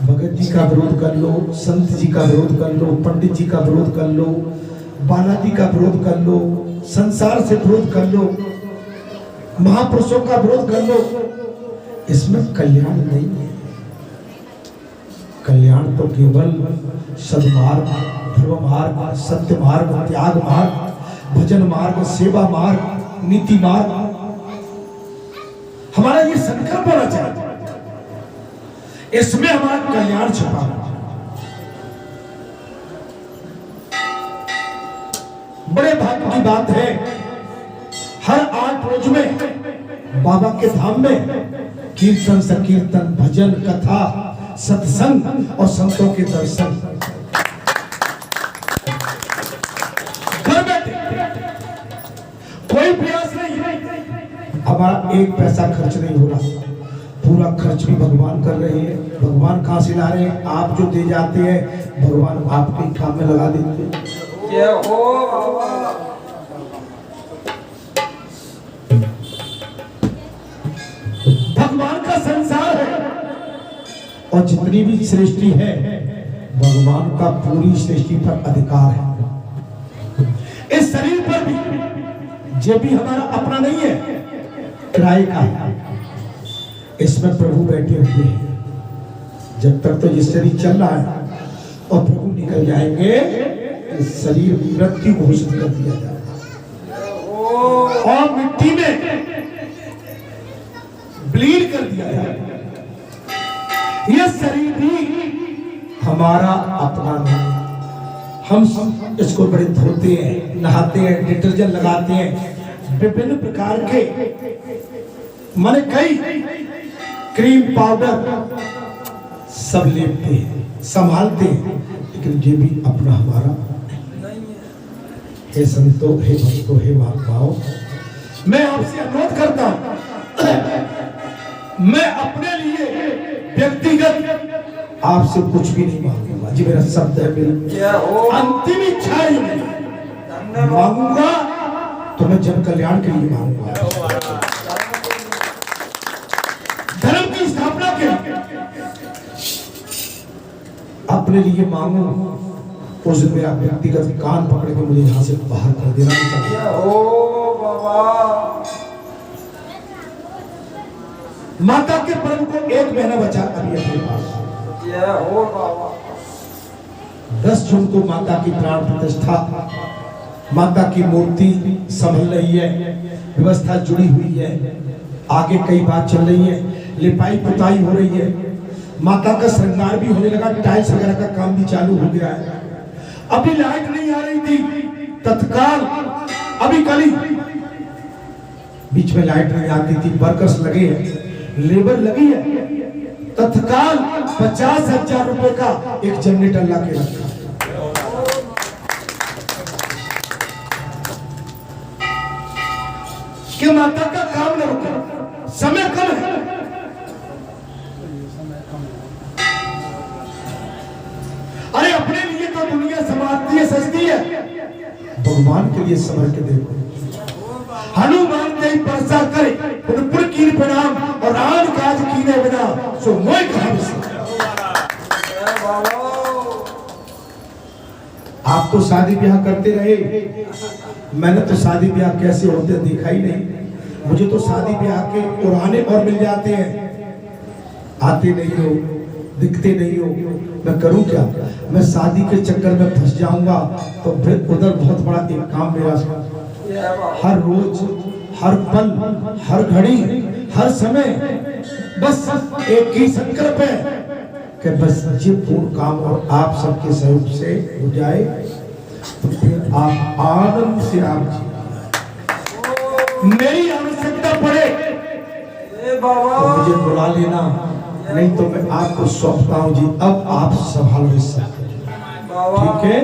भगत जी का विरोध कर लो, संत जी का विरोध कर लो, पंडित जी का विरोध कर लो, बालाजी का विरोध कर लो, संसार से विरोध कर लो, महापुरुषों का विरोध कर लो, इसमें कल्याण नहीं है। कल्याण तो केवल सद्मार्ग, धर्म मार्ग, सत्य मार्ग, त्याग मार्ग, भजन मार्ग, सेवा मार्ग, नीति मार्ग, हमारा ये संकल्प होना चाहिए, इसमें हमारा कल्याण छुपा है। बड़े भाग्य की बात है, हर 8 रोज में बाबा के धाम में कीर्तन संकीर्तन भजन कथा सत्संग और संतों के दर्शन। घर बैठे कोई प्रयास नहीं, हमारा 1 पैसा खर्च नहीं हो रहा, पूरा खर्च भी भगवान कर रहे हैं। भगवान कहां से ला रहे हैं? आप जो दे जाते हैं भगवान आपके काम में लगा देते हैं। जय हो बाबा। भगवान का संसार है और जितनी भी सृष्टि है भगवान का पूरी सृष्टि पर अधिकार है। इस शरीर पर भी जो भी हमारा अपना नहीं है, किराए का है। इसमें प्रभु बैठे हुए हैं। जब तक तो ये शरीर चल रहा है और प्रभु निकल जाएंगे, इस शरीर मृत्यु घोषित कर दिया जाएगा और मिट्टी में ब्लीड कर दिया जाएगा। यह शरीर भी हमारा अपना नहीं। हम इसको बड़े धोते हैं, नहाते हैं, डिटर्जेंट लगाते हैं, विभिन्न प्रकार के माने कई क्रीम पाउडर सब लेते हैं, संभालते हैं, लेकिन ये भी अपना हमारा। हे संतों, हे भक्तों, हे महात्माओं, मैं आपसे अनुरोध करता हूं, मैं अपने लिए व्यक्तिगत आपसे कुछ भी नहीं मांगूंगा। जी मेरा शब्द है, मेरी अंतिम इच्छा ही नहीं मांगूंगा, तो मैं जन कल्याण के लिए मांगूंगा, धर्म की स्थापना के लिए अपने लिए मांगू। उस दिन मेरा व्यक्तिगत कान पकड़ के मुझे यहां से बाहर कर देना चाहिए। ओ बाबा, माता के पर्व को 1 महीना बचा अभी अपने पास। जय हो बाबा। 10 जून को माता की प्राण प्रतिष्ठा, माता की मूर्ति संभल रही है, व्यवस्था जुड़ी हुई है, आगे कई बात चल रही है, लिपाई पुताई हो रही है, माता का श्रृंगार भी होने लगा, टाइल्स वगैरह का काम भी चालू हो गया है। अभी लाइट नहीं आ रही थी, तत्काल अभी कल ही बीच में लाइट नहीं आती थी, वर्कर्स लगे हैं, लेबर लगी है, तत्काल 50,000 रुपए का एक जनरेटर ला के रखा। कि माता का काम न रुके, समय कम है। अरे अपने लिए तो दुनिया समाप्ति है, सस्ती है, भगवान के लिए समझ के देखो। हनुमान कई परसा करे पुर कीन प्रणाम और राम काज कीने बिना सो मोय कहां से। आप तो शादी ब्याह करते रहे, मैंने तो शादी ब्याह कैसे होते देखा ही नहीं। मुझे तो शादी ब्याह के पुराने और मिल जाते हैं, आते नहीं हो, दिखते नहीं हो, मैं करूं क्या? मैं शादी के चक्कर में फंस जाऊंगा तो फिर उधर बहुत बड़ा एक काम मेरा, हर रोज, हर पल, हर घड़ी, हर समय बस एक ही संकल्प है कि बस ये पूर्ण काम और आप सबके सहयोग से हो जाए, तो फिर आप आनंद से आप जी। मेरी आवश्यकता पड़े तो मुझे बुला लेना, नहीं तो मैं आपको सौंपता हूँ जी, अब आप संभालो इस सब, ठीक है?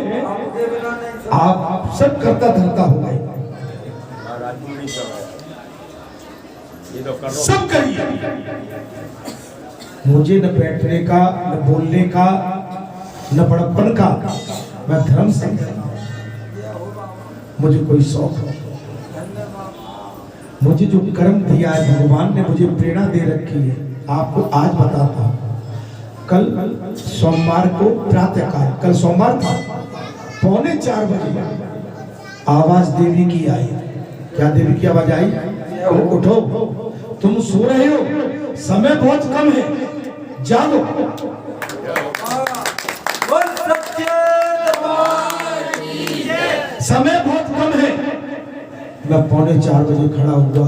आप सब करता धरता हो गए, सब करिए। मुझे न बैठने का, न बोलने का, न बड़प्पन का, मैं धर्म समझता हूं। मुझे कोई शौक है, मुझे जो कर्म दिया है भगवान ने मुझे प्रेरणा दे रखी है। आपको आज बताता हूं, कल सोमवार को प्रातः काल, कल सोमवार था, 3:45 बजे आवाज देवी की आई। क्या देवी की आवाज आई? उठो, तुम सो रहे हो, समय बहुत कम है, जागो। समय बहुत कम है, मैं 3:45 बजे खड़ा हुआ।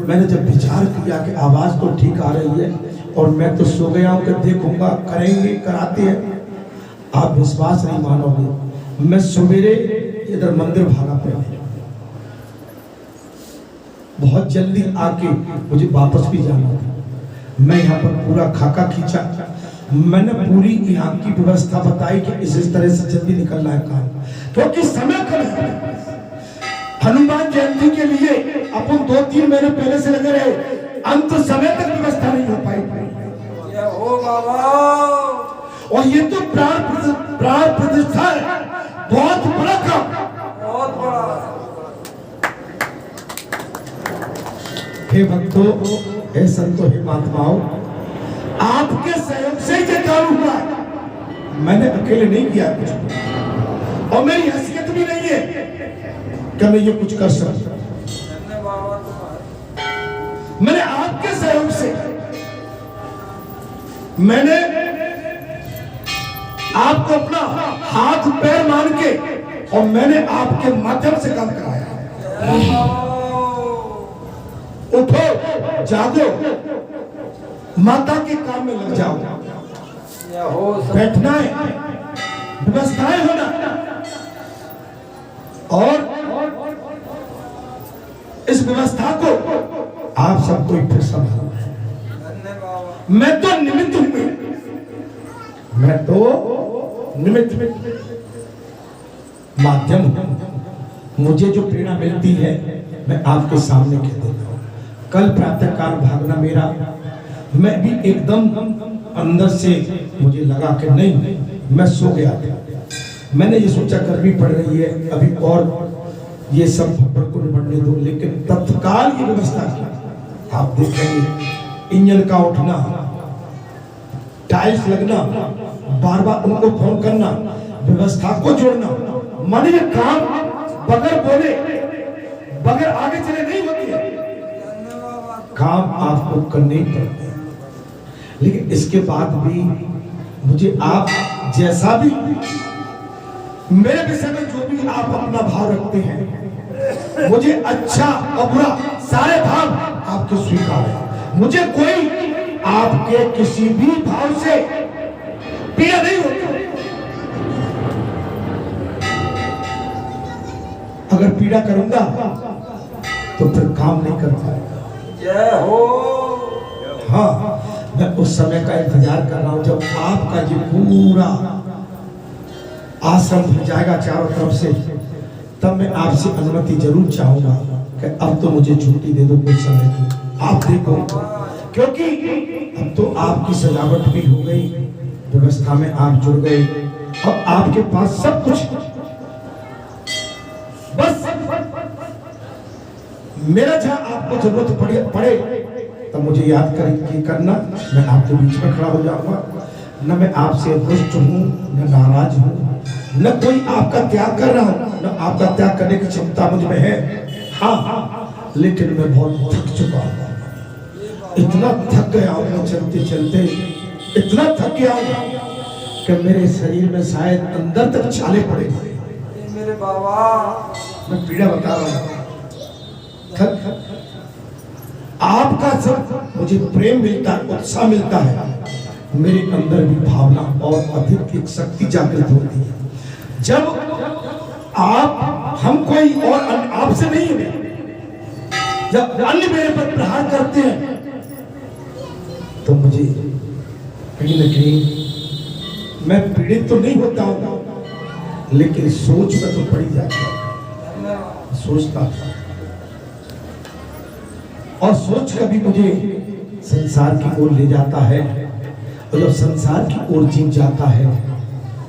मैंने जब विचार किया कि आवाज़ तो ठीक आ रही है और मैं तो सो गया हूँ कि देखूंगा करेंगे कराते हैं, आप विश्वास नहीं मानोगे, मैं सवेरे इधर मंदिर भागा पड़ा, बहुत जल्दी आके मुझे वापस भी जाना था। मैं यहाँ पर पूरा खाका खींचा, मैंने पूरी यहाँ की व्यवस्था बताई कि इस तरह से जल्दी निकलना है काम, क्योंकि समय कम है। हनुमान जयंती के लिए अपन 2-3 महीने पहले से लगे रहे, अंत समय तक व्यवस्था नहीं हो पाई। हो बाबा, और ये तो प्राण प्रतिष्ठा है, बहुत बड़ा काम, बहुत बड़ा। हे भक्तों, हे संतों, हे महात्माओं, आपके सहयोग से ये काम हुआ, मैंने अकेले नहीं किया कुछ, और मेरी हैसियत भी नहीं है कि मैं ये कुछ कर सकता। मैंने आपके सहयोग से, मैंने आपको अपना हाथ पैर मान के और मैंने आपके माध्यम से काम कराया। उठो, जागो, माता के काम में लग जाओ, बैठना है, व्यवस्थाएं होना, और इस व्यवस्था को आप सबको फिर समझो। मैं तो निमित्त हूं, मैं तो निमित्त माध्यम हूं। मुझे जो प्रेरणा मिलती है मैं आपके सामने कह देता हूं। कल प्रातः काल भागना मेरा, मैं भी एकदम अंदर से मुझे लगा कि नहीं, मैं सो गया था। मैंने ये सोचा गर्मी पड़ रही है, अभी और ये सब भगवान को निपटने दो, लेकिन तत्काल ये व्यवस्था की। आप देखेंगे इंजन का उठना, टाइल्स लगना, बार बार उनको फोन करना, व्यवस्था को जोड़ना, माने ये काम बगैर बोले, बगैर आगे चले नहीं होती है, काम आपको करने ही पड़ते हैं। लेकिन इसके बाद भी मुझे आप जैसा भी मेरे विषय में जो भी आप अपना भाव रखते हैं, मुझे अच्छा और बुरा सारे भाव आपके स्वीकार है। मुझे कोई आपके किसी भी भाव से पीड़ा नहीं होती। अगर पीड़ा करूंगा तो फिर काम नहीं कर पाएगा। जय हो। हाँ, मैं उस समय का इंतजार कर रहा हूं जब आपका ये पूरा आश्रम भर जाएगा चारों तरफ से, तब मैं आपसे अनुमति जरूर चाहूंगा कि अब तो मुझे छुट्टी दे दो कुछ समय की। आप देखो, क्योंकि अब तो आपकी सजावट भी हो गई, व्यवस्था में आप जुड़ गए, अब आपके पास सब कुछ, बस मेरा जहां आपको जरूरत पड़े तब मुझे याद करना, मैं आपके बीच में खड़ा हो जाऊंगा। न मैं आपसे दुष्ट हूं, न नाराज हूं, न कोई आपका त्याग कर रहा हूं, न आपका त्याग करने की क्षमता मुझ में है। हाँ, लेकिन मैं बहुत थक चुका हूं, इतना थक गया हूं, मैं चलते चलते इतना थक गया हूं कि मेरे शरीर में शायद अंदर तक छाले पड़े। मेरे बाबा, मैं पीड़ा बता रहा हूं, थक आपका सब मुझे प्रेम मिलता है, उत्साह मिलता है, मेरे अंदर भी भावना और अधिक एक शक्ति जागृत होती है। जब आप, हम कोई और आपसे नहीं है, जब अन्य मेरे पर प्रहार करते हैं तो मुझे कहीं न कहीं मैं पीड़ित तो नहीं होता हूं, लेकिन सोच में तो पड़ी जाती है। सोचता था और सोच कभी मुझे संसार की ओर ले जाता है, और जब संसार की ओर जीत जाता है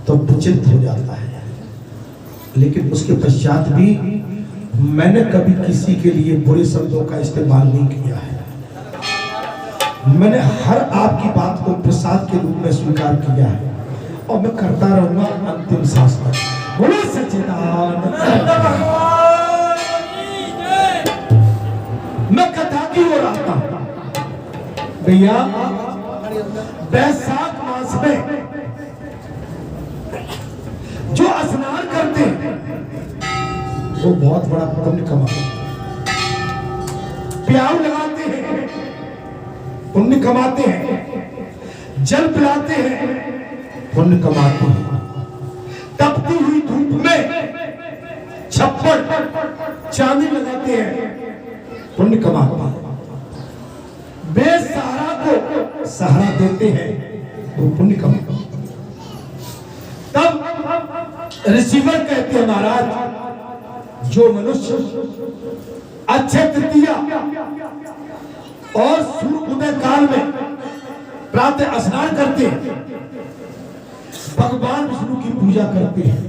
तो विचलित हो जाता है। लेकिन उसके पश्चात भी मैंने कभी किसी के लिए बुरे शब्दों का इस्तेमाल नहीं किया है। मैंने हर आपकी बात को प्रसाद के रूप में स्वीकार किया है और मैं करता रहूंगा अंतिम सांस तक। बोलो सच्चिदानंद। मैं कथा की ओर आता हूं भैया। बैसाख मास में जो स्नान करते हैं, वो बहुत बड़ा पुण्य कमाते हैं। प्याऊ लगाते हैं, पुण्य कमाते हैं। जल पिलाते हैं, पुण्य कमाते हैं। तपती हुई धूप में छप्पड़ चांदी लगाते हैं, पुण्य कमाते हैं। बेसहारा को सहारा देते हैं, वो पुण्य कमाते हैं। तब रिसीवर कहते हैं महाराज, जो मनुष्य अक्षय तृतीया और सूर्य उदय काल में प्रातः स्नान करते हैं, भगवान विष्णु की पूजा करते हैं,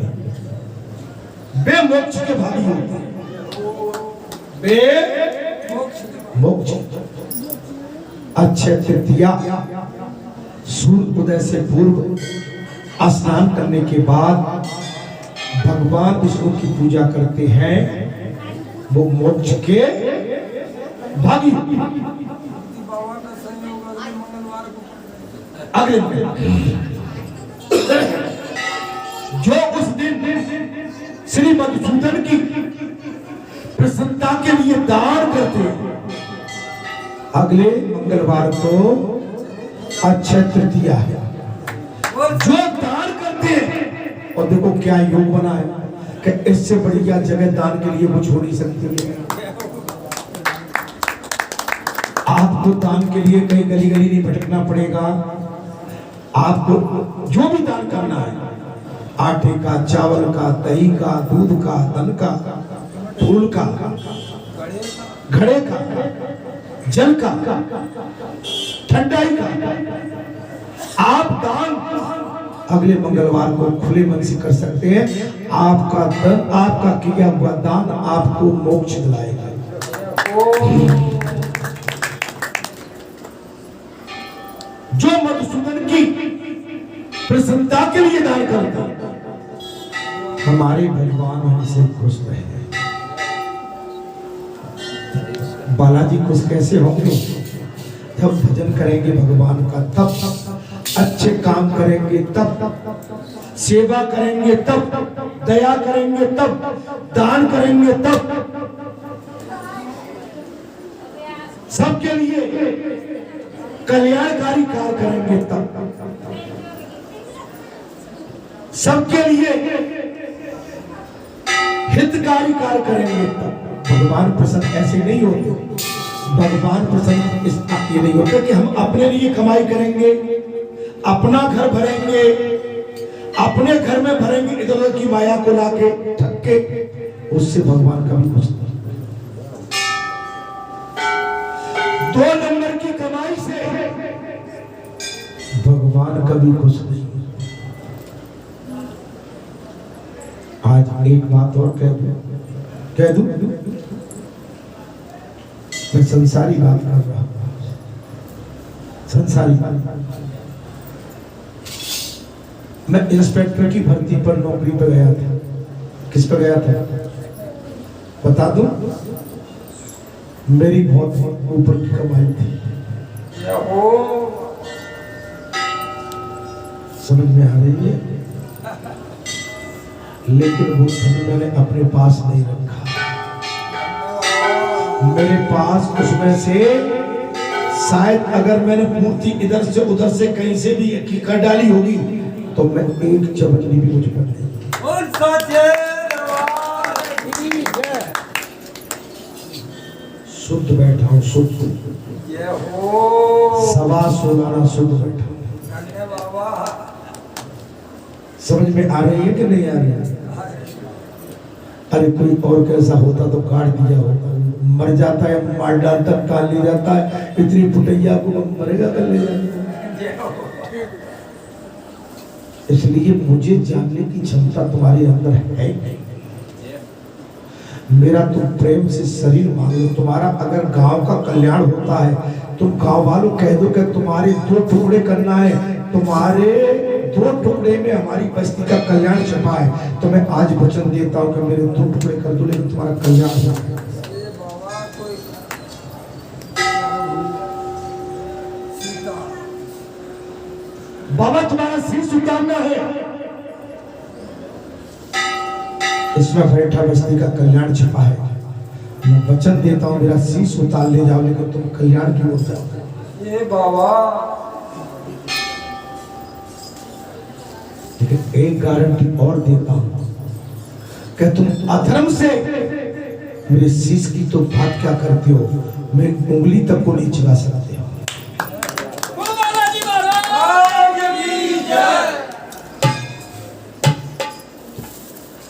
वे मोक्ष के भागी होते हैं। वे मोक्ष। अक्षय तृतीया सूर्य उदय से पूर्व स्नान करने के बाद भगवान विष्णु की पूजा करते हैं, वो मोक्ष के भागी। अगले जो उस दिन श्री मधुसूदन की प्रसन्नता के लिए दान करते हैं, अगले मंगलवार को अक्षय तृतीया है। जो दान करते हैं, और देखो क्या योग बना है कि इससे बढ़िया जगह दान के लिए कुछ हो नहीं सकती है। आपको दान के लिए कहीं गली गली नहीं भटकना पड़ेगा। आपको जो भी दान करना है, आटे का, चावल का, दही का, दूध का, धन का, फूल का, घड़े का, जल का, ठंडाई का, आप दान अगले मंगलवार को खुले मन से कर सकते हैं। आपका धन, आपका किया हुआ दान आपको मोक्ष दिलाएगा। जो मधुसूदन की प्रसन्नता के लिए दान करता है, हमारे भगवान हमसे खुश रहे। बालाजी खुश कैसे होंगे? जब भजन करेंगे भगवान का, तब अच्छे काम करेंगे, तब सेवा करेंगे, तब दया करेंगे, तब दान करेंगे, तब सबके लिए कल्याणकारी कार्य करेंगे, तब सबके लिए हितकारी कार्य करेंगे, तब भगवान प्रसन्न ऐसे नहीं होते। भगवान प्रसन्न ये नहीं होता कि हम अपने लिए कमाई करेंगे, अपना घर भरेंगे, अपने घर में भरेंगे इधर उधर की माया को लाके ठग के, उससे भगवान कभी खुश नहीं। 2 नंबर की कमाई से भगवान कभी खुश नहीं। आज एक बात और कह दूं, मैं संसारी बात कर रहा हूं, संसारी बात। मैं इंस्पेक्टर की भर्ती पर नौकरी पर गया था। किस पर गया था बता दूं? मेरी बहुत ऊपर की कमाई थी। समझ में आ रही है? लेकिन वो धन मैंने अपने पास नहीं रखा। मेरे पास उसमें से शायद अगर मैंने मूर्ति इधर से उधर से कहीं से भी कर डाली होगी तो मैं एक चमचनी भी मुझ पर नहीं। शुद्ध बैठा हूँ, शुद्ध, 16.25 आना शुद्ध बैठा हूँ। समझ में आ रही है कि नहीं आ रही है? अरे कोई और कैसा होता तो काट दिया होता, मर जाता है, मार डालता, टाल ले जाता है, इतनी पुटैया को मरेगा कर ले जाता। इसलिए मुझे जानने की क्षमता तुम्हारे अंदर है नहीं। मेरा तुम प्रेम से शरीर मांग लो। तुम्हारा अगर गांव का कल्याण होता है, तुम गांव वालों कह दो कि तुम्हारे 2 टुकड़े करना है, तुम्हारे 2 टुकड़े में हमारी बस्ती का कल्याण छिपा है, तो मैं आज वचन देता हूँ कि मेरे 2 टुकड़े कर दो, लेकिन तुम्हारा कल्याण हो जाए। बाबा तुम्हारा शीश उतारना है, इसमें बैठा बस्ती का कल्याण छिपा है। मैं वचन देता हूँ मेरा शीश उतार ले जाओ, लेकिन तुम कल्याण की ओर जाओ। ये बाबा लेकिन एक गारंटी और देता हूँ कि तुम अधर्म से मेरे शीश की तो बात क्या करते हो, मैं उंगली तक को नहीं चिरा सकते हो।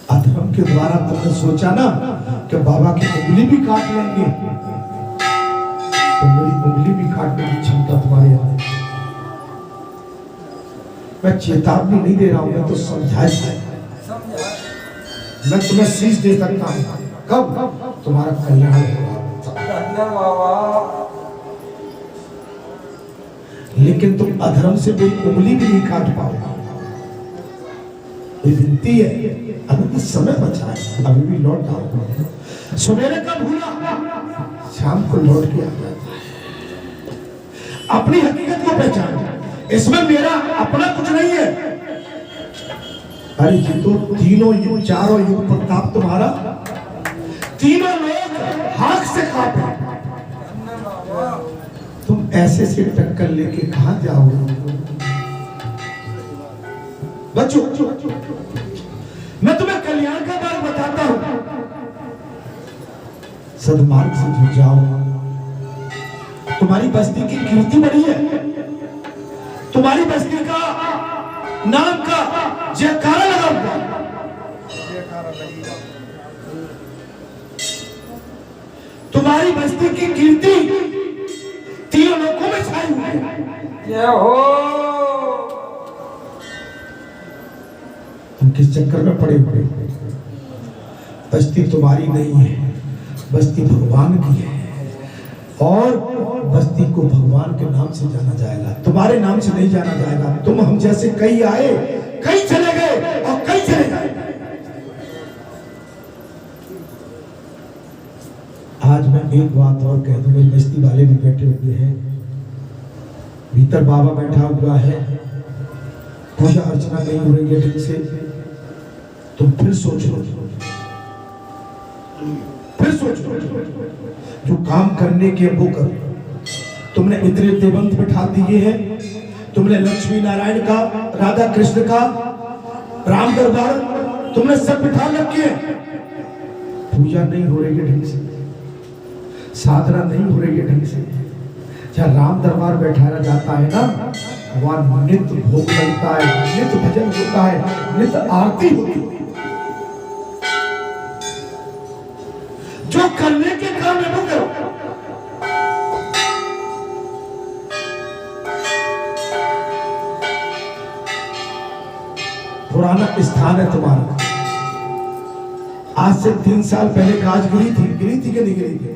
अधर्म के द्वारा तुमने सोचा ना कि बाबा की उंगली भी काट लेंगे, तो मेरी उंगली भी काटने की क्षमता तुम्हारे अंदर। मैं चेतावनी नहीं दे रहा हूं, मैं तो समझाया। मैं तुम्हें शीश दे सकता हूं, कब तुम्हारा कल्याण होगा, लेकिन तुम अधर्म से मेरी उंगली भी नहीं काट पाओगे। ये विनती है, अभी भी समय बचा है, अभी भी लौट आओ। सवेरे कब भूला, शाम को लौट के आ जाता है। अपनी हकीकत को पहचान, इसमें मेरा अपना कुछ नहीं है। अरे जी तो तीनों युग, चारों युग प्रताप तुम्हारा, तीनों लोग हाथ से कांपे। तुम ऐसे से टक्कर लेके कहां जाओगे बच्चों? मैं तुम्हें कल्याण का मार्ग बताता हूं, सदमार्ग से जुड़ जाओ। तुम्हारी बस्ती की कीर्ति बढ़ी है, तुम्हारी बस्ती का नाम का जयकारा लगा हुआ। तुम्हारी बस्ती की कीर्ति तीनों लोगों में छाई हुई है। जय हो। तुम किस चक्कर में पड़े हुए? बस्ती तुम्हारी नहीं है, बस्ती भगवान की है, और बस्ती को भगवान के नाम से जाना जाएगा, तुम्हारे नाम से नहीं जाना जाएगा। तुम हम जैसे कई आए, कई चले गए और कई चले गए। आज मैं एक बात और कह दूं, मेरी बस्ती वाले भी बैठे हुए हैं, भीतर बाबा बैठा हुआ है, पूजा अर्चना नहीं हो रही है ठीक से। तुम फिर सोच लो, फिर सोच लो, जो काम करने के वो करो। तुमने इतने देवंत बिठा दिए हैं, तुमने लक्ष्मी नारायण का, राधा कृष्ण का, राम दरबार, तुमने सब बिठा रखे हैं। पूजा नहीं हो रही है ढंग से, साधना नहीं हो रही है ढंग से। जहाँ राम दरबार बैठाया जाता है ना, वहां नित्य भोग लगता है, नित्य भजन होता है, नित्य आरती होती है। जो करने के काम है वो करो। पुराना स्थान है तुम्हारा, आज से 3 साल पहले गाज गिरी थी कि नहीं गिरी थी?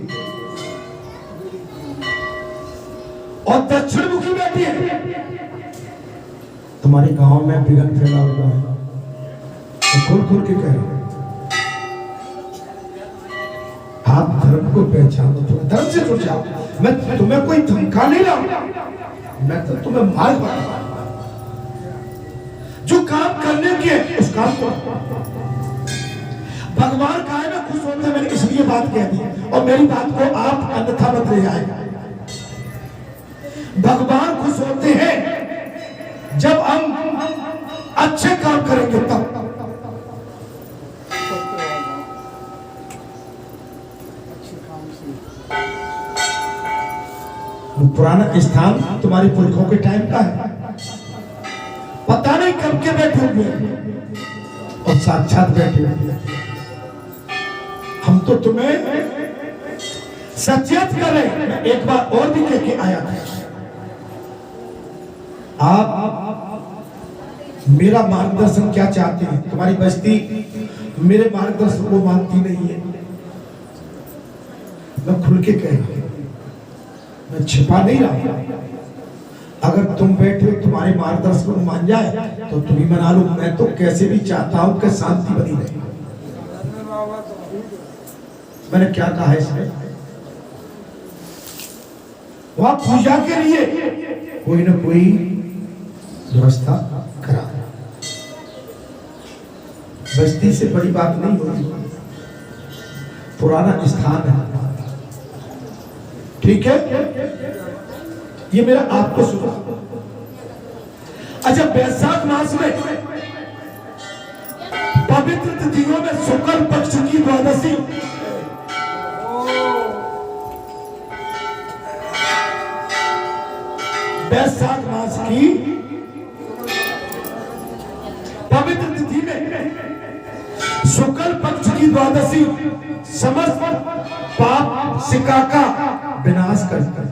और दक्षिण मुखी बैठी है। तुम्हारे गांव में विघन फैला हुआ है, तो खोल खोल के कह रहे हो। आप धर्म को पहचानो, तुम धर्म से जुड़ जाओ। मैं तुम्हें कोई धमका नहीं रहा, मैं तो तुम्हें मार्ग बता। जो काम करने के उस काम को, भगवान काहे में खुश होते हैं, मैंने इसलिए बात कह दी, और मेरी बात को आप अन्यथा मत ले जाएगा। भगवान खुश होते हैं जब हम अच्छे काम करेंगे, तब। पुराना स्थान तुम्हारे पुरखों के टाइम का है, पता नहीं कब के बैठे हुए और साक्षात बैठे हुए। हम तो तुम्हें सचेत करें। मैं एक बार और भी कह के आया था, आप मेरा मार्गदर्शन क्या चाहते हैं? तुम्हारी बस्ती मेरे मार्गदर्शन को मानती नहीं है। मैं खुल के कह रहा हूं, मैं छिपा नहीं रहा। अगर तुम बैठे तुम्हारे मार्गदर्शन को मान जाए तो तुम ही मना लो। मैं तो कैसे भी चाहता हूं कि शांति बनी रहे। मैंने क्या कहा है इसमें? वहां पूजा के लिए कोई ना कोई व्यवस्था करा। बस्ती से बड़ी बात नहीं होगी, पुराना स्थान है, ठीक है। ये मेरा आपको सुना। अच्छा, बैसाख मास में पवित्र तिथियों में शुक्ल पक्ष की द्वादशी, बैसाख मास की पवित्र तिथि में शुक्ल पक्ष की द्वादशी समस्त पाप सिका का विनाश करती है।